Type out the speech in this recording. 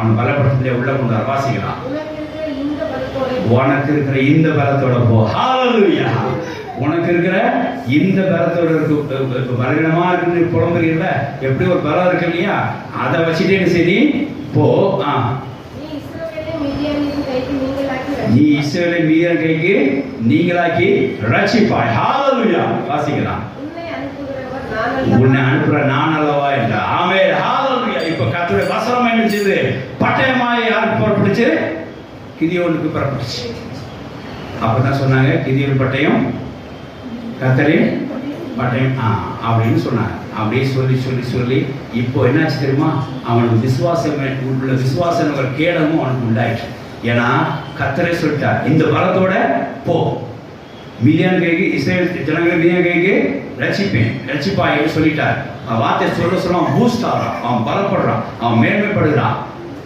அவன் பலப்படுத்த உள்ள கொண்டார். வாசிக்கலாம். உனக்கு இருக்கிற இந்த பலத்தோட போ. ஹல்லேலூயா. உனக்கு இருக்கிற இந்த பலத்தோட இருக்கு. பலவீனமா இருக்கு புலம்புறீங்கள, எப்படி ஒரு பலம் இருக்கு இல்லையா, அதை வச்சுட்டே சரி போ. நீ இஸ்ரவேலை மீதியான் கைக்கு நீங்களாக்கி ரட்சிப்பாய். ஹல்லேலூயா. வாசிக்கலாம். உன்னை அனுப்புற நான் அல்லவா என்ற. ஆமென். ஹல்லேலூயா. இப்ப கர்த்தருடைய வசனம் என்ன செய்து பட்டயமாய் யாருக்கு புறப்பட்டுச்சு? கிதியோனுக்கு புறப்பட்டுச்சு. அப்பதான் சொன்னாங்க கிதியோன் பட்டயம் கர்த்தரின் பட்டயம் அப்படின்னு சொன்னாங்க. அப்படியே சொல்லி சொல்லி சொல்லி இப்போ என்னாச்சு தெரியுமா, அவனுக்கு விசுவாசம் உள்ள விசுவாசம் கேடமும் அவனுக்கு உண்டாயிடுச்சு. ஏன்னா கர்த்தரே சொல்லிட்டார், இந்த பலத்தோட போ, மிதியான் கைக்கு இஸ்ரவேல் ஜனங்கள் மிதியான் கைக்கு ரட்சிப்பாய் சொல்லிட்டார். அவன் வார்த்தை சொல்ல அவன் பூஸ்ட் ஆகிறான், அவன் பலப்படுறான், அவன் மேன்மைப்படுகிறான்.